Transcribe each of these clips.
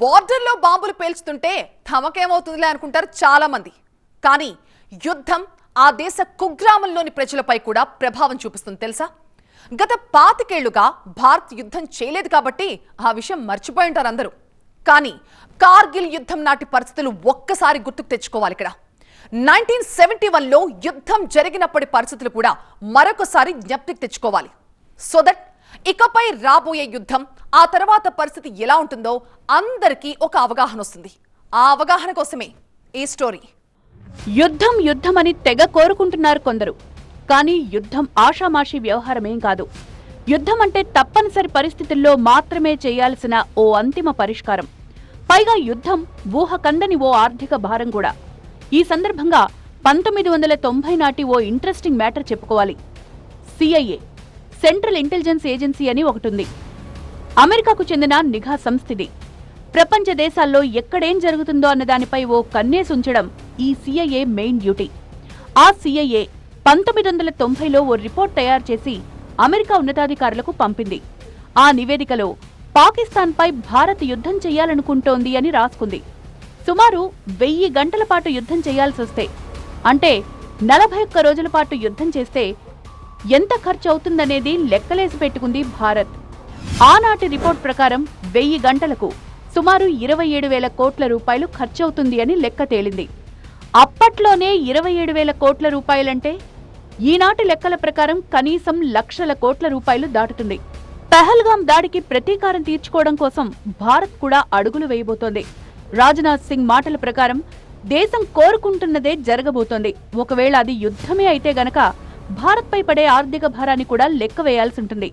బోర్డర్లో బాంబులు పేల్చుతుంటే తమకేమవుతుందిలే అనుకుంటారు చాలా మంది. కానీ యుద్ధం ఆ దేశ కుగ్రామంలోని ప్రజలపై కూడా ప్రభావం చూపిస్తుంది తెలుసా? గత 25 ఏళ్లుగా భారత్ యుద్ధం చేయలేదు కాబట్టి ఆ విషయం మర్చిపోయి ఉంటారు అందరూ. కానీ కార్గిల్ యుద్ధం నాటి పరిస్థితులు ఒక్కసారి గుర్తుకు తెచ్చుకోవాలి. ఇక్కడ 1971లో యుద్ధం జరిగినప్పటి పరిస్థితులు కూడా మరొకసారి జ్ఞప్తికి తెచ్చుకోవాలి. సో దట్ ఇకపై రాబోయే యుద్ధం ఆ తర్వాత పరిస్థితి ఎలా ఉంటుందో అందరికీ ఒక అవగాహన వస్తుంది. ఆ అవగాహన కోసమే ఈ స్టోరీ. యుద్ధం యుద్ధమని తెగ కోరుకుంటున్నారు కొందరు. కానీ యుద్ధం ఆషామాషి వ్యవహారమేం కాదు. యుద్ధం అంటే తప్పనిసరి పరిస్థితుల్లో మాత్రమే చేయాల్సిన ఓ అంతిమ పరిష్కారం. పైగా యుద్ధం ఊహ కందని ఓ ఆర్థిక భారం కూడా. ఈ సందర్భంగా 1990 నాటి ఓ ఇంట్రెస్టింగ్ మ్యాటర్ చెప్పుకోవాలి. సిఐఏ, సెంట్రల్ ఇంటెలిజెన్స్ ఏజెన్సీ అని ఒకటుంది. అమెరికాకు చెందిన నిఘా సంస్థిది. ప్రపంచ దేశాల్లో ఎక్కడేం జరుగుతుందో అన్న దానిపై ఓ కన్నేసుంచడం ఈ సిఐఏ మెయిన్ డ్యూటీ. ఆ సిఐఏ 1990లో ఓ రిపోర్ట్ తయారు చేసి అమెరికా ఉన్నతాధికారులకు పంపింది. ఆ నివేదికలో పాకిస్తాన్పై భారత్ యుద్ధం చెయ్యాలనుకుంటోంది అని రాసుకుంది. సుమారు 1000 గంటల పాటు యుద్ధం చేయాల్సొస్తే, అంటే 41 రోజుల పాటు యుద్ధం చేస్తే ఎంత ఖర్చు అవుతుందనేది లెక్కలేసి పెట్టుకుంది భారత్. ఆనాటి రిపోర్ట్ ప్రకారం 1000 గంటలకు సుమారు 27,000 కోట్ల రూపాయలు ఖర్చవుతుంది అని లెక్క తేలింది. అప్పట్లోనే 27,000 కోట్ల రూపాయలంటే ఈనాటి లెక్కల ప్రకారం కనీసం లక్షల కోట్ల రూపాయలు దాటుతుంది. పెహల్గాం దాడికి ప్రతీకారం తీర్చుకోవడం కోసం భారత్ కూడా అడుగులు వేయబోతోంది. రాజ్నాథ్ సింగ్ మాటల ప్రకారం దేశం కోరుకుంటున్నదే జరగబోతోంది. ఒకవేళ అది యుద్ధమే అయితే గనక భారత్పై పడే ఆర్థిక భారాన్ని కూడా లెక్క వేయాల్సి ఉంటుంది.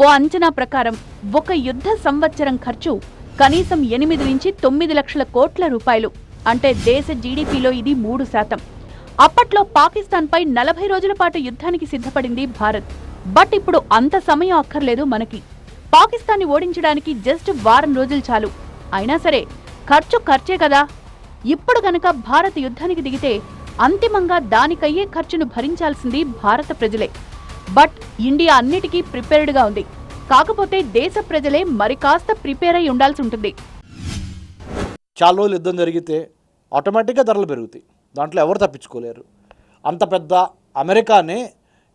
ఓ అంచనా ప్రకారం ఒక యుద్ధ సంవత్సరం ఖర్చు కనీసం 8 నుంచి 9 లక్షల కోట్ల రూపాయలు. అంటే దేశ జీడీపీలో ఇది 3%. అప్పట్లో పాకిస్తాన్పై 40 రోజుల పాటు యుద్ధానికి సిద్ధపడింది భారత్. బట్ ఇప్పుడు అంత సమయం అక్కర్లేదు మనకి. పాకిస్తాన్ని ఓడించడానికి జస్ట్ వారం రోజులు చాలు. అయినా సరే ఖర్చే కదా. ఇప్పుడు గనక భారత్ యుద్ధానికి దిగితే అంతిమంగా దానికయ్యే ఖర్చును భరించాల్సింది భారత ప్రజలే. బట్ ఇండియా అన్నిటికీ ప్రిపేర్డ్గా ఉంది. కాకపోతే దేశ ప్రజలే మరి కాస్త ప్రిపేర్ అయి ఉండాల్సి ఉంటుంది. చాలా రోజులు యుద్ధం జరిగితే ఆటోమేటిక్గా ధరలు పెరుగుతాయి. దాంట్లో ఎవరు తప్పించుకోలేరు. అంత పెద్ద అమెరికానే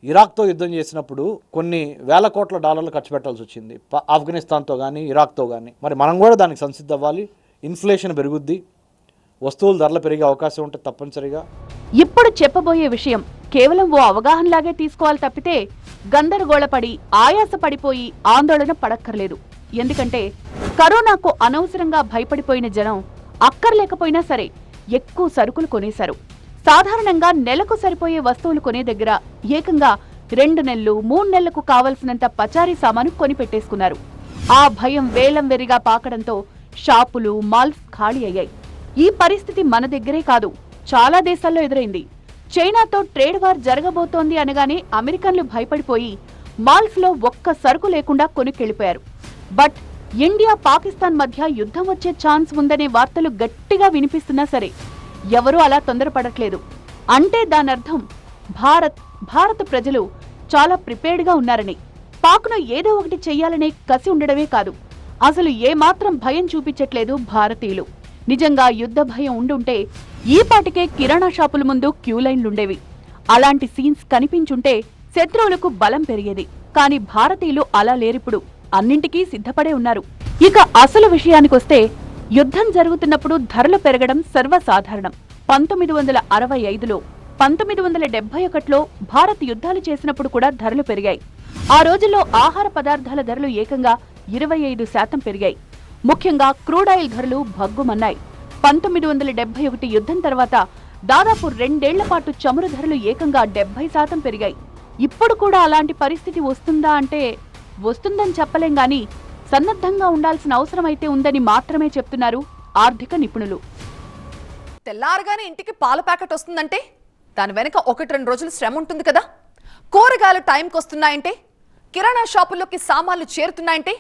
ఇరాక్తో యుద్ధం చేసినప్పుడు కొన్ని వేల కోట్ల డాలర్లు ఖర్చు పెట్టాల్సి వచ్చింది, ఆఫ్ఘనిస్తాన్తో కానీ ఇరాక్తో కానీ. మరి మనం కూడా దానికి సంసిద్ధ అవ్వాలి. ఇన్ఫ్లేషన్ పెరుగుద్ది, వస్తువుల ధరలు పెరిగే అవకాశం ఉంటుంది తప్పనిసరిగా. ఇప్పుడు చెప్పబోయే విషయం కేవలం ఓ అవగాహనలాగే తీసుకోవాలి తప్పితే గందరగోళపడి ఆయాస పడిపోయి ఆందోళన పడక్కర్లేదు. ఎందుకంటే కరోనాకు అనవసరంగా భయపడిపోయిన జనం అక్కర్లేకపోయినా సరే ఎక్కువ సరుకులు కొనేశారు. సాధారణంగా నెలకు సరిపోయే వస్తువులు కొనే దగ్గర ఏకంగా 2 నెలలు 3 నెలలకు కావలసినంత పచారీ సామాను కొని పెట్టేసుకున్నారు. ఆ భయం వేలం వెరిగా పాకడంతో షాపులు, మాల్స్ ఖాళీ అయ్యాయి. ఈ పరిస్థితి మన దగ్గరే కాదు, చాలా దేశాల్లో ఎదురైంది. చైనాతో ట్రేడ్ వార్ జరగబోతోంది అనగానే అమెరికన్లు భయపడిపోయి మాల్స్ లో ఒక్క సరుకు లేకుండా కొనుక్కెళ్లిపోయారు. బట్ ఇండియా పాకిస్తాన్ మధ్య యుద్ధం వచ్చే ఛాన్స్ ఉందనే వార్తలు గట్టిగా వినిపిస్తున్నా సరే ఎవరూ అలా తొందరపడట్లేదు. అంటే దానర్థం భారత ప్రజలు చాలా ప్రిపేర్డ్గా ఉన్నారని, పాక్ను ఏదో ఒకటి చెయ్యాలనే కసి ఉండడమే కాదు, అసలు ఏమాత్రం భయం చూపించట్లేదు భారతీయులు. నిజంగా యుద్ధ భయం ఉండుంటే ఈ పాటికే కిరాణా షాపుల ముందు క్యూ లైన్లుండేవి. అలాంటి సీన్స్ కనిపించుంటే శత్రువులకు బలం పెరిగేది. కానీ భారతీయులు అలా లేరిప్పుడు. అన్నింటికీ సిద్ధపడే ఉన్నారు. ఇక అసలు విషయానికొస్తే యుద్ధం జరుగుతున్నప్పుడు ధరలు పెరగడం సర్వసాధారణం. 1965లో 1971లో భారత్ యుద్ధాలు చేసినప్పుడు కూడా ధరలు పెరిగాయి. ఆ రోజుల్లో ఆహార పదార్థాల ధరలు ఏకంగా 25% పెరిగాయి. ముఖ్యంగా క్రూడాయిల్ ధరలు భగ్గుమన్నాయి. 1971 యుద్ధం తర్వాత దాదాపు 2 ఏళ్ల పాటు చమురు ధరలు ఏకంగా 70% పెరిగాయి. ఇప్పుడు కూడా అలాంటి పరిస్థితి వస్తుందా అంటే వస్తుందని చెప్పలేం గానీ సన్నద్ధంగా ఉండాల్సిన అవసరం అయితే ఉందని మాత్రమే చెప్తున్నారు ఆర్థిక నిపుణులు. తెల్లారగానే ఇంటికి పాల ప్యాకెట్ వస్తుందంటే దాని వెనక 1-2 రోజులు శ్రమ ఉంటుంది కదా. కూరగాయలు టైంకి వస్తున్నాయంటే, కిరాణా షాపుల్లోకి సామాన్లు చేరుతున్నాయంటే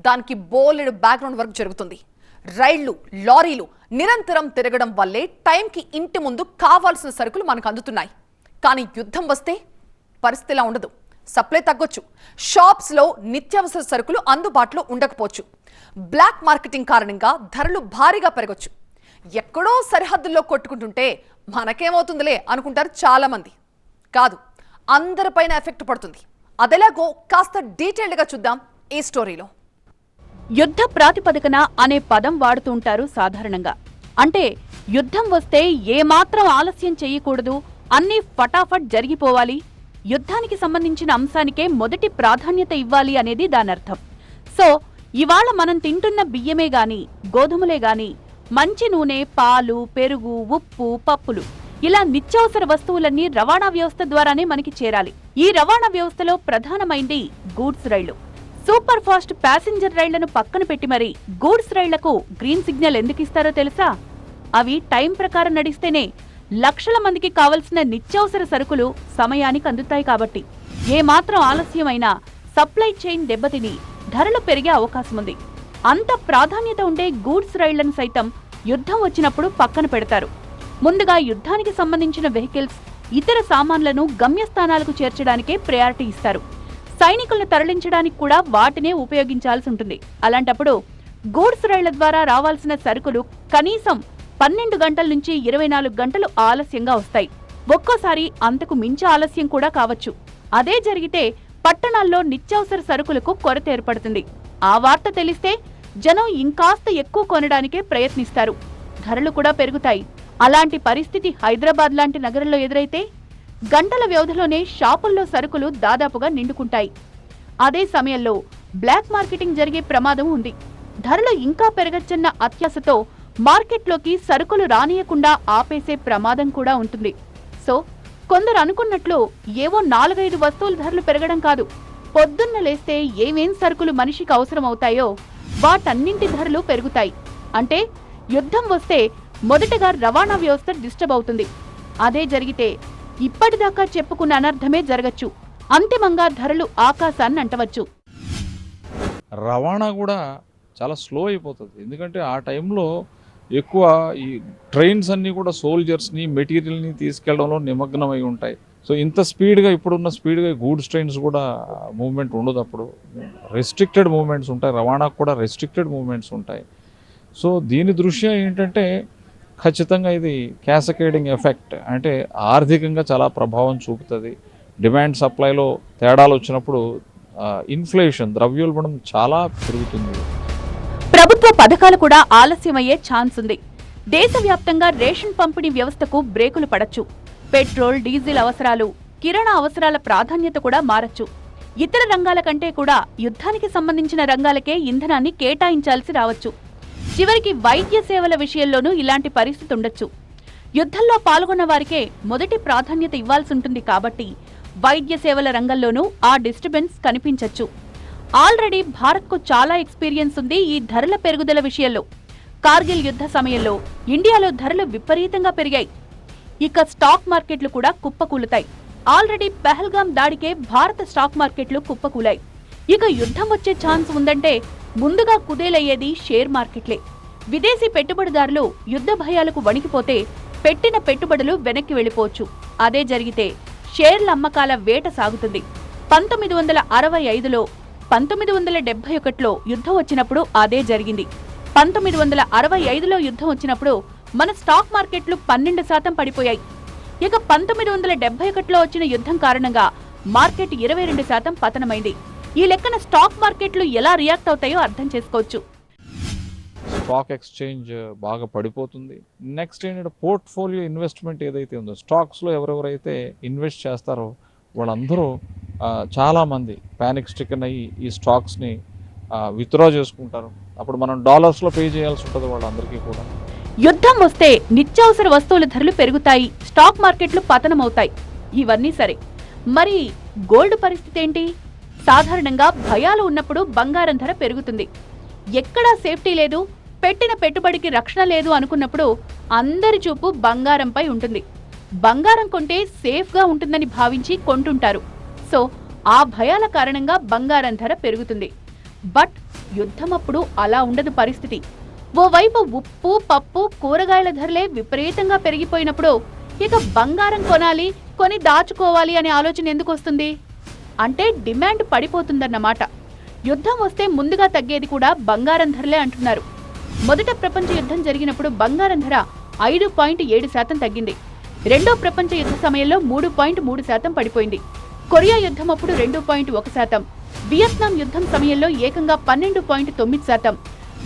దానికి బోలెడు బ్యాక్గ్రౌండ్ వర్క్ జరుగుతుంది. రైళ్లు, లారీలు నిరంతరం తిరగడం వల్లే టైంకి ఇంటి ముందు కావాల్సిన సరుకులు మనకు అందుతున్నాయి. కానీ యుద్ధం వస్తే పరిస్థితి ఇలా ఉండదు. సప్లై తగ్గొచ్చు, షాప్స్లో నిత్యావసర సరుకులు అందుబాటులో ఉండకపోవచ్చు, బ్లాక్ మార్కెటింగ్ కారణంగా ధరలు భారీగా పెరగొచ్చు. ఎక్కడో సరిహద్దుల్లో కొట్టుకుంటుంటే మనకేమవుతుందిలే అనుకుంటారు చాలామంది. కాదు, అందరిపైన ఎఫెక్ట్ పడుతుంది. అదెలాగో కాస్త డీటెయిల్డ్గా చూద్దాం ఈ స్టోరీలో. యుద్ధ ప్రాతిపదికన అనే పదం వాడుతుంటారు సాధారణంగా. అంటే యుద్ధం వస్తే ఏమాత్రం ఆలస్యం చేయకూడదు, అన్నీ ఫటాఫట్ జరిగిపోవాలి, యుద్ధానికి సంబంధించిన అంశానికే మొదటి ప్రాధాన్యత ఇవ్వాలి అనేది దానర్థం. సో ఇవాళ మనం తింటున్న బియ్యమే గాని, గోధుమలే గాని, మంచి నూనె, పాలు, పెరుగు, ఉప్పు, పప్పులు ఇలా నిత్యావసర వస్తువులన్నీ రవాణా వ్యవస్థ ద్వారానే మనకి చేరాలి. ఈ రవాణా వ్యవస్థలో ప్రధానమైంది గూడ్స్ రైళ్లు. సూపర్ ఫాస్ట్ ప్యాసింజర్ రైళ్లను పక్కన పెట్టి మరి గూడ్స్ రైళ్లకు గ్రీన్ సిగ్నల్ ఎందుకు ఇస్తారో తెలుసా? అవి టైం ప్రకారం నడిస్తేనే లక్షల మందికి కావలసిన నిత్యావసర సరుకులు సమయానికి అందుతాయి కాబట్టి. ఏమాత్రం ఆలస్యమైనా సప్లై చైన్ దెబ్బతిని ధరలు పెరిగే అవకాశం ఉంది. అంత ప్రాధాన్యత ఉండే గూడ్స్ రైళ్లను సైతం యుద్ధం వచ్చినప్పుడు పక్కన పెడతారు. ముందుగా యుద్ధానికి సంబంధించిన వెహికల్స్, ఇతర సామాన్లను గమ్యస్థానాలకు చేర్చడానికే ప్రయారిటీ ఇస్తారు. సైనికులను తరలించడానికి కూడా వాటినే ఉపయోగించాల్సి ఉంటుంది. అలాంటప్పుడు గూడ్స్ రైళ్ల ద్వారా రావాల్సిన సరుకులు కనీసం 12 గంటల నుంచి 24 గంటలు ఆలస్యంగా వస్తాయి. ఒక్కోసారి అంతకు మించి ఆలస్యం కూడా కావచ్చు. అదే జరిగితే పట్టణాల్లో నిత్యావసర సరుకులకు కొరత ఏర్పడుతుంది. ఆ వార్త తెలిస్తే జనం ఇంకాస్త ఎక్కువ కొనడానికే ప్రయత్నిస్తారు. ధరలు కూడా పెరుగుతాయి. అలాంటి పరిస్థితి హైదరాబాద్ లాంటి నగరంలో ఎదురైతే గంటల వ్యవధిలోనే షాపుల్లో సరుకులు దాదాపుగా నిండుకుంటాయి. అదే సమయంలో బ్లాక్ మార్కెటింగ్ జరిగే ప్రమాదం ఉంది. ధరలు ఇంకా పెరగచ్చన్న అత్యాశతో మార్కెట్లోకి సరుకులు రానియకుండా ఆపేసే ప్రమాదం కూడా ఉంటుంది. సో కొందరు అనుకున్నట్లు ఏవో 4-5 వస్తువుల ధరలు పెరగడం కాదు, పొద్దున్న లేస్తే ఏమేం సరుకులు మనిషికి అవసరమవుతాయో వాటన్నింటి ధరలు పెరుగుతాయి. అంటే యుద్ధం వస్తే మొదటగా రవాణా వ్యవస్థ డిస్టర్బ్ అవుతుంది. అదే జరిగితే ఇప్పటిదాకా చెప్పుకున్న అనర్థమే జరగచ్చు. అంతిమంగా ధరలు ఆకాశాన్ని అంటవచ్చు. రవాణా కూడా చాలా స్లో అయిపోతుంది. ఎందుకంటే ఆ టైంలో ఎక్కువ ఈ ట్రైన్స్ అన్నీ కూడా సోల్జర్స్ని, మెటీరియల్ని తీసుకెళ్లడంలో నిమగ్నమై ఉంటాయి. సో ఇంత స్పీడ్గా, ఇప్పుడున్న స్పీడ్గా గూడ్స్ ట్రైన్స్ కూడా మూవ్మెంట్ ఉండదు. అప్పుడు రెస్ట్రిక్టెడ్ మూవ్మెంట్స్ ఉంటాయి, రవాణాకు కూడా రెస్ట్రిక్టెడ్ మూవ్మెంట్స్ ఉంటాయి. సో దీని దృష్ట్యా ఏంటంటే ఖచ్చితంగా ఇది క్యాసకేడింగ్ ఎఫెక్ట్, అంటే ఆర్థికంగా చాలా ప్రభావం చూపుతుంది. డిమాండ్ సప్లైలో తేడాలు వచ్చినప్పుడు ఇన్ఫ్లేషన్, ద్రవ్యోల్బణం చాలా పెరుగుతుంది. ప్రభుత్వ పథకాలు కూడా ఆలస్యమయ్యే ఛాన్స్ ఉంది. దేశవ్యాప్తంగా రేషన్ పంపిణీ వ్యవస్థకు బ్రేకులు పడచ్చు. పెట్రోల్, డీజిల్ అవసరాలు, కిరాణా అవసరాల ప్రాధాన్యత కూడా మారచ్చు. ఇతర రంగాల కంటే కూడా యుద్ధానికి సంబంధించిన రంగాలకే ఇంధనాన్ని కేటాయించాల్సి రావచ్చు. చివరికి వైద్య సేవల విషయంలోనూ ఇలాంటి పరిస్థితి ఉండొచ్చు. యుద్ధంలో పాల్గొన్న వారికే మొదటి ప్రాధాన్యత ఇవ్వాల్సి ఉంటుంది కాబట్టి వైద్య సేవల రంగంలోనూ ఆ డిస్టర్బెన్స్ కనిపించచ్చు. ఆల్రెడీ భారత్కు చాలా ఎక్స్పీరియన్స్ ఉంది ఈ ధరల పెరుగుదల విషయంలో. కార్గిల్ యుద్ధ సమయంలో ఇండియాలో ధరలు విపరీతంగా పెరిగాయి. ఇక స్టాక్ మార్కెట్లు కూడా కుప్పకూలుతాయి. ఆల్రెడీ పెహల్గాం దాడికే భారత స్టాక్ మార్కెట్లు కుప్పకూలాయి. ఇక యుద్ధం వచ్చే ఛాన్స్ ఉందంటే ముందుగా కుదేలయ్యేది షేర్ మార్కెట్లే. విదేశీ పెట్టుబడిదారులు యుద్ధ భయాలకు వణికిపోతే పెట్టిన పెట్టుబడులు వెనక్కి వెళ్లిపోవచ్చు. అదే జరిగితే షేర్ల అమ్మకాల వేట సాగుతుంది. 1965లో, 1971లో యుద్ధం వచ్చినప్పుడు అదే జరిగింది. 1965లో యుద్ధం వచ్చినప్పుడు మన స్టాక్ మార్కెట్లు 12% పడిపోయాయి. ఇక 1971లో వచ్చిన యుద్ధం కారణంగా మార్కెట్ 22% పతనమైంది. ఈ లెక్కన స్టాక్ మార్కెట్లు ఎలా రియాక్ట్ అవుతాయో అర్థం చేసుకోవచ్చు. స్టాక్ ఎక్స్చేంజ్ బాగా పడిపోతుంది. నెక్స్ట్ ఏంటంటే పోర్ట్ఫోలియో ఇన్వెస్ట్మెంట్ ఏదైతే ఉందో, స్టాక్స్లో ఎవరెవరైతే ఇన్వెస్ట్ చేస్తారో వాళ్ళందరూ చాలామంది ప్యానిక్ స్ట్రికన్ అయ్యి ఈ స్టాక్స్ని విత్డ్రా చేసుకుంటారు. అప్పుడు మనం డాలర్స్లో పే చేయాల్సి ఉంటుంది వాళ్ళందరికీ కూడా. యుద్ధం వస్తే నిత్యావసర వస్తువుల ధరలు పెరుగుతాయి, స్టాక్ మార్కెట్లు పతనమవుతాయి. ఇవన్నీ సరే, మరి గోల్డ్ పరిస్థితి ఏంటి? సాధారణంగా భయాలు ఉన్నప్పుడు బంగారం ధర పెరుగుతుంది. ఎక్కడా సేఫ్టీ లేదు, పెట్టిన పెట్టుబడికి రక్షణ లేదు అనుకున్నప్పుడు అందరి చూపు బంగారంపై ఉంటుంది. బంగారం కొంటే సేఫ్గా ఉంటుందని భావించి కొంటుంటారు. సో ఆ భయాల కారణంగా బంగారం ధర పెరుగుతుంది. బట్ యుద్ధమప్పుడు అలా ఉండదు పరిస్థితి. ఓవైపు ఉప్పు, పప్పు, కూరగాయల ధరలే విపరీతంగా పెరిగిపోయినప్పుడు ఇక బంగారం కొనాలి, కొని దాచుకోవాలి అనే ఆలోచన ఎందుకు వస్తుంది? అంటే డిమాండ్ పడిపోతుందన్నమాట. యుద్ధం వస్తే ముందుగా తగ్గేది కూడా బంగారం ధరలే అంటున్నారు. మొదట ప్రపంచ యుద్ధం జరిగినప్పుడు బంగారం ధర 5.7% తగ్గింది. రెండో ప్రపంచ యుద్ధ సమయంలో 3.3% పడిపోయింది. కొరియా యుద్ధం అప్పుడు 2.1%, వియత్నాం యుద్ధం సమయంలో ఏకంగా 12.9%,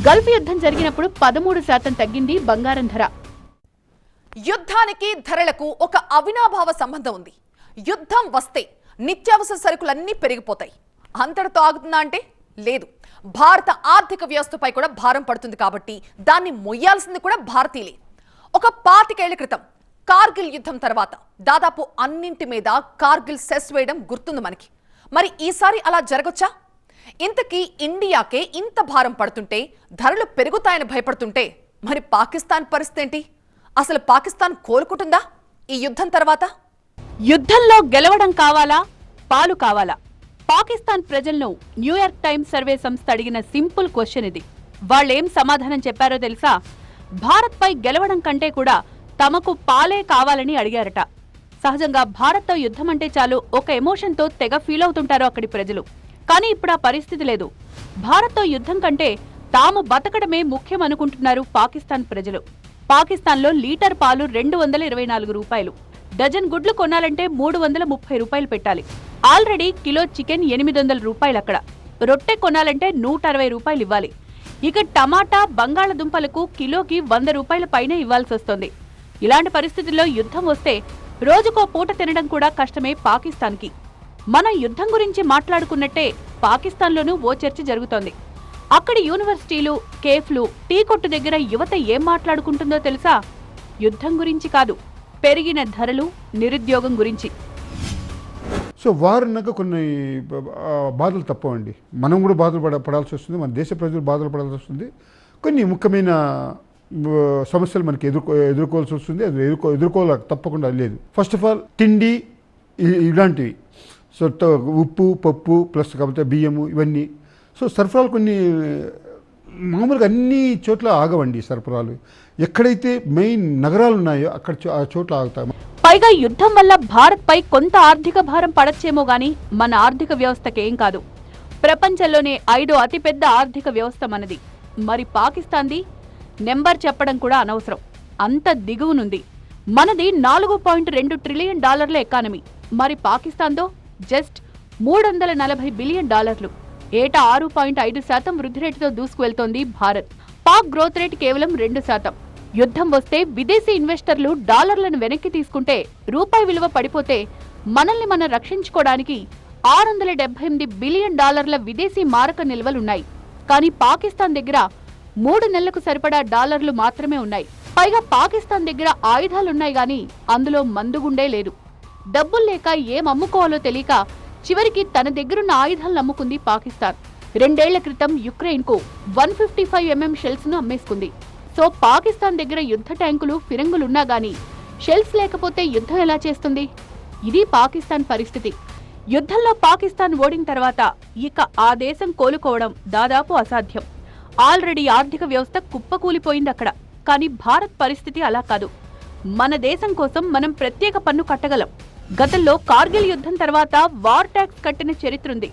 గల్ఫ్ యుద్ధం జరిగినప్పుడు 13% తగ్గింది బంగారం ధర. యుద్ధానికి ధరలకు ఒక అవినాభావ సంబంధం ఉంది. యుద్ధం వస్తే నిత్యావసర సరుకులన్నీ పెరిగిపోతాయి. అంతటితో ఆగుతుందా అంటే లేదు. భారత ఆర్థిక వ్యవస్థపై కూడా భారం పడుతుంది కాబట్టి దాన్ని మొయ్యాల్సింది కూడా భారతీయులే. ఒక 25 ఏళ్ల క్రితం కార్గిల్ యుద్ధం తర్వాత దాదాపు అన్నింటి మీద కార్గిల్ సెస్ వేయడం గుర్తుంది మనకి. మరి ఈసారి అలా జరగొచ్చా? ఇంతకీ ఇండియాకే ఇంత భారం పడుతుంటే, ధరలు పెరుగుతాయని భయపడుతుంటే మరి పాకిస్తాన్ పరిస్థితి ఏంటి? అసలు పాకిస్తాన్ కోలుకుంటుందా ఈ యుద్ధం తర్వాత? యుద్ధంలో గెలవడం కావాలా, పాలు కావాలా? పాకిస్తాన్ ప్రజలను న్యూయార్క్ టైమ్స్ సర్వే సంస్థ అడిగిన సింపుల్ క్వశ్చన్ ఇది. వాళ్ళేం సమాధానం చెప్పారో తెలుసా? భారత్పై గెలవడం కంటే కూడా తమకు పాలే కావాలని అడిగారట. సహజంగా భారత్తో యుద్ధం అంటే చాలు ఒక ఎమోషన్తో తెగ ఫీల్ అవుతుంటారు అక్కడి ప్రజలు. కానీ ఇప్పుడు ఆ పరిస్థితి లేదు. భారత్తో యుద్ధం కంటే తాము బతకడమే ముఖ్యం అనుకుంటున్నారు పాకిస్తాన్ ప్రజలు. పాకిస్తాన్లో లీటర్ పాలు 224 రూపాయలు. డజన్ గుడ్లు కొనాలంటే 330 రూపాయలు పెట్టాలి. ఆల్రెడీ కిలో చికెన్ 800 రూపాయలు అక్కడ. రొట్టె కొనాలంటే 160 రూపాయలు ఇవ్వాలి. ఇక టమాటా, బంగాళదుంపలకు కిలోకి 100 రూపాయల పైన ఇవ్వాల్సి వస్తుంది. ఇలాంటి పరిస్థితుల్లో యుద్ధం వస్తే రోజుకో పూట తినడం కూడా కష్టమే పాకిస్తాన్కి. మనం యుద్ధం గురించి మాట్లాడుకున్నట్టే పాకిస్తాన్లోనూ ఓ చర్చ జరుగుతోంది. అక్కడి యూనివర్సిటీలు, కేఫ్లు, టీ కొట్టు దగ్గర యువత ఏం మాట్లాడుకుంటుందో తెలుసా? యుద్ధం గురించి కాదు, పెరిగిన ధరలు, నిరుద్యోగం గురించి. సో వారున్నాక కొన్ని బాధలు తప్పవండి. మనం కూడా బాధలు పడాల్సి వస్తుంది, మన దేశ ప్రజలు బాధలు పడాల్సి వస్తుంది. కొన్ని ముఖ్యమైన సమస్యలు మనకి ఎదుర్కోవాల్సి వస్తుంది. అది ఎదుర్కోవాలి, తప్పకుండా లేదు. ఫస్ట్ ఆఫ్ ఆల్ తిండి ఇలాంటివి. సో ఉప్పు, పప్పు ప్లస్ కాకపోతే బియ్యము ఇవన్నీ. సో సరఫరాలు కొన్ని మామూలుగా అన్ని చోట్ల ఆగవండి సరఫరాలు. ఎక్కడైతే మెయిన్ నగరాలు ఉన్నాయో అక్కడ ఆ చోట్ల ఆగుతాయి. పైగా యుద్ధం వల్ల భారత్ పై కొంత ఆర్థిక భారం పడచ్చేమో గానీ మన ఆర్థిక వ్యవస్థకేం కాదు. ప్రపంచంలోనే 5వ అతిపెద్ద ఆర్థిక వ్యవస్థ మనది. మరి పాకిస్తాన్ది నెంబర్ చెప్పడం కూడా అనవసరం, అంత దిగువనుంది. మనది $4.2 ట్రిలియన్ ఎకానమీ. మరి పాకిస్తాన్దో జస్ట్ $340 బిలియన్. ఏటా 6.5% వృద్ధి రేటుతో దూసుకువెళ్తోంది భారత్. పాక్ గ్రోత్ రేట్ కేవలం 2%. యుద్ధం వస్తే విదేశీ ఇన్వెస్టర్లు డాలర్లను వెనక్కి తీసుకుంటే, రూపాయి విలువ పడిపోతే మనల్ని మనం రక్షించుకోవడానికి $678 బిలియన్ విదేశీ మారక నిల్వలున్నాయి. కానీ పాకిస్తాన్ దగ్గర 3 నెలలకు సరిపడా డాలర్లు మాత్రమే ఉన్నాయి. పైగా పాకిస్తాన్ దగ్గర ఆయుధాలున్నాయి గాని అందులో మందుగుండే లేదు. డబ్బులు లేక ఏం అమ్ముకోవాలో తెలియక చివరికి తన దగ్గరున్న ఆయుధాలను అమ్ముకుంది పాకిస్తాన్. 2 ఏళ్ల క్రితం యుక్రెయిన్కు 155 mm షెల్స్ ను అమ్మేసుకుంది. సో పాకిస్తాన్ దగ్గర యుద్ధ ట్యాంకులు, ఫిరంగులున్నా గానీ షెల్స్ లేకపోతే యుద్ధం ఎలా చేస్తుంది? ఇది పాకిస్తాన్ పరిస్థితి. యుద్ధంలో పాకిస్తాన్ ఓడిన తర్వాత ఇక ఆ దేశం కోలుకోవడం దాదాపు అసాధ్యం. ఆల్రెడీ ఆర్థిక వ్యవస్థ కుప్పకూలిపోయింది అక్కడ. కానీ భారత్ పరిస్థితి అలా కాదు. మన దేశం కోసం మనం ప్రత్యేక పన్ను కట్టగలం. గతంలో కార్గిల్ యుద్ధం తర్వాత వార్ ట్యాక్స్ కట్టిన చరిత్ర ఉంది.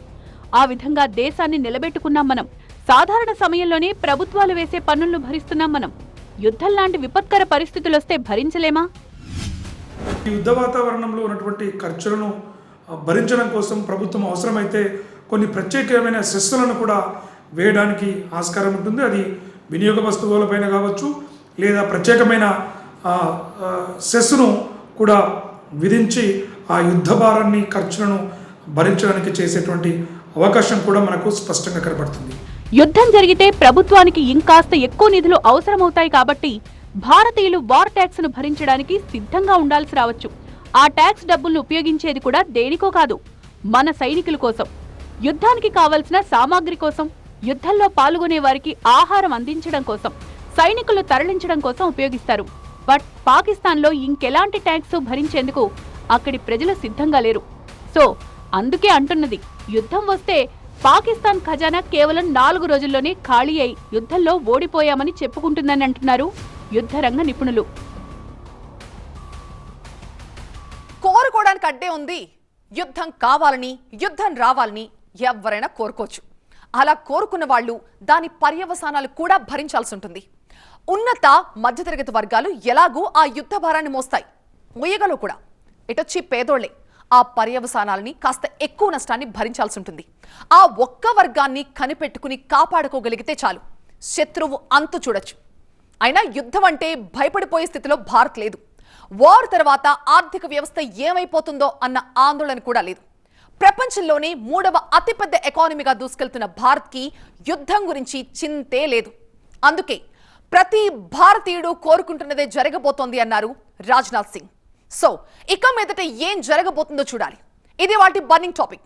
ఆ విధంగా దేశాన్ని నిలబెట్టుకున్నాం మనం. సాధారణ సమయంలోనే ప్రభుత్వాలు వేసే పన్నులను భరిస్తున్నాం మనం. యుద్ధం లాంటి విపత్కర పరిస్థితులు వస్తే భరించలేమా? యుద్ధ వాతావరణంలో ఉన్నటువంటి ఖర్చులను భరించడం కోసం ప్రభుత్వం అవసరమైతే కొన్ని ప్రత్యేకమైన సెస్సులను కూడా వేయడానికి ఆస్కారం ఉంటుంది. అది వినియోగ వస్తువులపైన కావచ్చు, లేదా ప్రత్యేకమైన సెస్సును కూడా విధించి ఆ యుద్ధ భారాన్ని, ఖర్చులను భరించడానికి చేసేటువంటి అవకాశం కూడా మనకు స్పష్టంగా కనబడుతుంది. యుద్ధం జరిగితే ప్రభుత్వానికి ఇంకాస్త ఎక్కువ నిధులు అవసరమవుతాయి కాబట్టి భారతీయులు వార్ ట్యాక్స్ ను భరించడానికి సిద్ధంగా ఉండాల్సి రావచ్చు. ఆ ట్యాక్స్ డబ్బులను ఉపయోగించేది కూడా దేనికో కాదు, మన సైనికుల కోసం, యుద్ధానికి కావలసిన సామాగ్రి కోసం, యుద్ధంలో పాల్గొనే వారికి ఆహారం అందించడం కోసం, సైనికులు తరలించడం కోసం ఉపయోగిస్తారు. బట్ పాకిస్తాన్లో ఇంకెలాంటి ట్యాక్స్ భరించేందుకు అక్కడి ప్రజలు సిద్ధంగా లేరు. సో అందుకే అంటున్నది, యుద్ధం వస్తే పాకిస్తాన్ ఖజానా కేవలం 4 రోజుల్లోనే ఖాళీ అయి యుద్ధంలో ఓడిపోయామని చెప్పుకుంటుందని అంటున్నారు యుద్ధ రంగ నిపుణులు. కోరుకోవడానికి అడ్డే ఉంది, యుద్ధం కావాలని, యుద్ధం రావాలని ఎవరైనా కోరుకోవచ్చు. అలా కోరుకున్న వాళ్ళు దాని పర్యవసానాలు కూడా భరించాల్సి ఉంటుంది. ఉన్నత మధ్యతరగతి వర్గాలు ఎలాగూ ఆ యుద్ధ భారాన్ని మోస్తాయి, మొయ్యగలవు కూడా. ఇటొచ్చి పేదోళ్లే ఆ పర్యవసానాలని, కాస్త ఎక్కువ నష్టాన్ని భరించాల్సి ఉంటుంది. ఆ ఒక్క వర్గాన్ని కనిపెట్టుకుని కాపాడుకోగలిగితే చాలు, శత్రువు అంతు చూడొచ్చు. అయినా యుద్ధం అంటే భయపడిపోయే స్థితిలో భారత్ లేదు. వార్ తర్వాత ఆర్థిక వ్యవస్థ ఏమైపోతుందో అన్న ఆందోళన కూడా లేదు. ప్రపంచంలోనే 3వ అతిపెద్ద ఎకానమీగా దూసుకెళ్తున్న భారత్కి యుద్ధం గురించి చింతే లేదు. అందుకే ప్రతి భారతీయుడు కోరుకుంటున్నదే జరగబోతోంది అన్నారు రాజ్నాథ్ సింగ్. సో ఇక మీదట ఏం జరగబోతుందో చూడాలి. ఇది వాటి బర్నింగ్ టాపిక్.